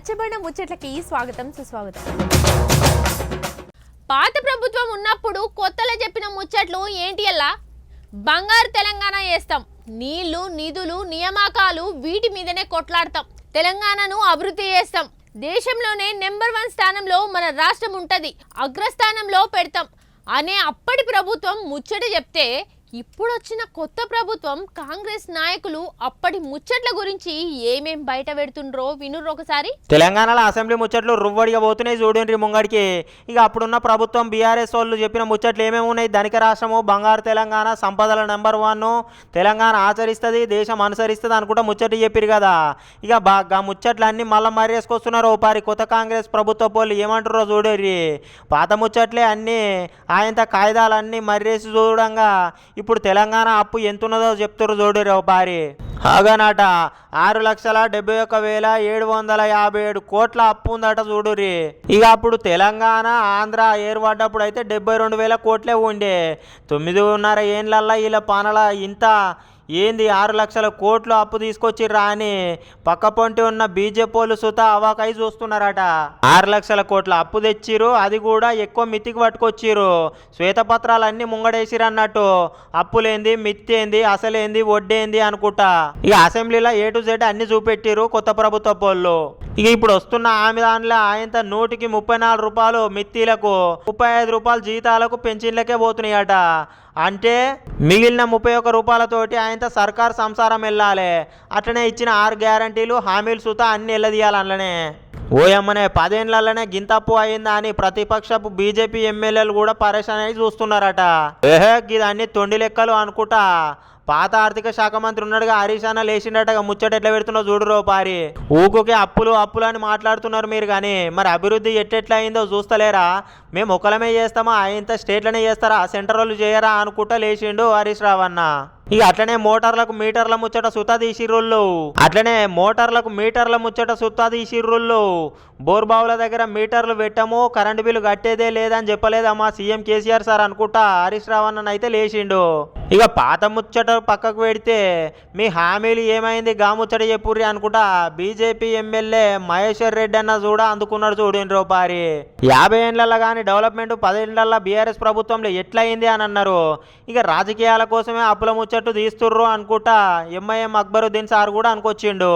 రచ్చబండ ముచ్చట్లకి స్వాగతం సుస్వాగతం. పాత ప్రభుత్వం ఉన్నప్పుడు కొత్తలో చెప్పిన ముచ్చట్లు ఏంటి అలా? బంగారు తెలంగాణ చేస్తాం, నీళ్లు నిధులు నియామకాలు వీటి మీదనే కొట్లాడతాం, తెలంగాణను అభివృద్ధి చేస్తాం, దేశంలోనే నెంబర్ 1 స్థానంలో మన రాష్ట్రం ఉంటది, అగ్రస్థానంలో పెడతాం అనే అప్పటి ప్రభుత్వం ముచ్చట చెప్తే, ఇప్పుడు వచ్చిన కొత్త ప్రభుత్వం కాంగ్రెస్ నాయకులు అప్పటి ముచ్చట్ల గురించి ఏమేం బయట పెడుతుండ్రో వినుర్రు ఒకసారి. తెలంగాణలో అసెంబ్లీ ముచ్చట్లు రువ్వడిగా పోతున్నాయి చూడండి ముంగడికి. ఇక అప్పుడున్న ప్రభుత్వం బీఆర్ఎస్ వాళ్ళు చెప్పిన ముచ్చట్లు ఏమేమి ఉన్నాయి? ధనిక రాష్ట్రము, బంగారు తెలంగాణ, సంపదల నెంబర్ 1, తెలంగాణ ఆచరిస్తుంది, దేశం అనుసరిస్తుంది అనుకుంటా ముచ్చట్లు చెప్పారు కదా. ఇక బాగా ముచ్చట్లన్నీ మళ్ళీ మర్రేసుకొస్తున్నారు. పారి కొత్త కాంగ్రెస్ ప్రభుత్వ పోళ్ళు ఏమంటారో చూడరి. పాత ముచ్చట్లే అన్నీ ఆయనత కాయిదాలన్నీ మర్రేసి చూడంగా ఇప్పుడు తెలంగాణ అప్పు ఎంతున్నదో చెప్తారు చూడరు పారి. ఆగనాట 6,71,757 కోట్ల అప్పు ఉందట చూడురి. ఇక అప్పుడు తెలంగాణ ఆంధ్ర ఏర్పడ్డప్పుడు అయితే 72,000 కోట్లే ఉండే. 9.5 ఏళ్ళల్లో వీళ్ళ పానల ఇంత ఏంది 6 లక్షల కోట్లు అప్పు తీసుకొచ్చిర్రా అని పక్క పొంటి ఉన్న బీజేపీ వాళ్ళు సుత అవాకాయి చూస్తున్నారట. 6 లక్షల కోట్ల అప్పు తెచ్చిరు, అది కూడా ఎక్కువ మిత్తికి పట్టుకొచ్చిరు. శ్వేతపత్రాలన్నీ ముంగడేసిరు అన్నట్టు. అప్పులేంది, మిత్తేంది, అసలేంది, వడ్డేంది అనుకుంటా ఇక అసెంబ్లీలో A to Z అన్ని చూపెట్టిరు కొత్త ప్రభుత్వ పోళ్ళు. ఇక ఇప్పుడు వస్తున్న ఆమె దానిలో ఆయనతో 100కి 34 రూపాయలు మిత్తీలకు, 35 రూపాయలు జీతాలకు పెన్షన్లకే పోతున్నాయట. అంటే మిగిలిన 31 రూపాయలతోటి ఆయనతో సర్కారు సంసారం వెళ్ళాలి. అట్లనే ఇచ్చిన 6 గ్యారంటీలు హామీలు సుతా అన్ని వెళ్ళదీయాలి. అందులోనే ఓయమ్మనే 10 ఏళ్లలోనే గింతప్పు అయిందా అని ప్రతిపక్షపు బీజేపీ ఎమ్మెల్యేలు కూడా పరేషాన్ అయి చూస్తున్నారట. ఇది అన్ని తొండి లెక్కలు అనుకుంటా. పాత ఆర్థిక శాఖ మంత్రి ఉన్నాడుగా హరీష్ అన్న లేచిండటగా ముచ్చట ఎట్లా పెడుతున్నా చూడురో పారి. ఊకుకే అప్పులు అప్పులు అని మాట్లాడుతున్నారు మీరు, కానీ మరి అభివృద్ధి ఎట్టెట్లా అయిందో చూస్తలేరా? మేము ఒకలమే చేస్తామా, ఆయనతో స్టేట్లనే చేస్తారా, సెంటర్ వాళ్ళు చేయరా అనుకుంటా లేచిండు హరీష్ రావు అన్న. ఇక అట్లనే మోటార్లకు మీటర్ల ముచ్చట సుతా తీసిర్రుళ్ళు. బోర్బావుల దగ్గర మీటర్లు పెట్టము, కరెంటు బిల్లు కట్టేదే లేదని చెప్పలేదమ్మా సీఎం కేసీఆర్ సార్ అనుకుంటా హరీష్ రావు అన్న అయితే లేచిండు. ఇక పాత ముచ్చట పక్కకు పెడితే మీ హామీలు ఏమైంది గా ముచ్చట చెప్పుర్రి అనుకుంటా బీజేపీ ఎమ్మెల్యే మహేశ్వర్ రెడ్డి అన్న కూడా అందుకున్నాడు చూడండి రూపారి. 50 ఏళ్ళ కానీ డెవలప్మెంట్ 10 ఏళ్ళ బీఆర్ఎస్ ప్రభుత్వంలో ఎట్లయింది అని అన్నారు. ఇక రాజకీయాల కోసమే అప్పుల ముచ్చట్టు తీస్తుర్రు అనుకుంటా ఎంఐఎం అక్బరుద్దీన్ సార్ కూడా అనుకొచ్చిండు.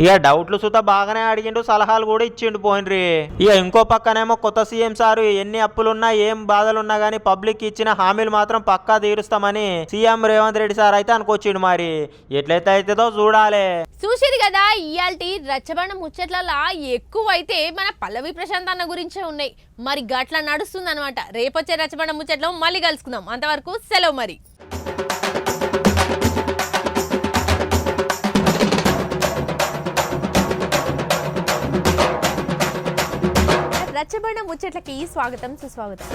ఇక డౌట్లు సుత బాగానే అడిగిండు, సలహాలు కూడా ఇచ్చిండు పోయినరి. ఇక ఇంకో పక్కనేమో కొత్త సీఎం సారు ఎన్ని అప్పులున్నా ఏం బాధలున్నా కానీ పబ్లిక్ ఇచ్చిన హామీలు మాత్రం పక్కా తీరుస్తామని సీఎం రేవంత్ రెడ్డి సార్ అయితే అనుకొచ్చిండు. మరి ఎట్లయితే అవుతుందో చూడాలి. చూసిరు కదా, ఇయాల్టి రచ్చబండ ముచ్చట్లలో ఎక్కువ అయితే మన పల్లవి ప్రశాంత్ అన్న గురించే ఉన్నాయి. మరి గట్ల నడుస్తుంది అనమాట. రేపొచ్చే రచ్చబండ ముచ్చట్లో మళ్ళీ కలుసుకుందాం. అంతవరకు సెలవు మరి. రచ్చబండ ముచ్చట్లకి స్వాగతం సుస్వాగతం.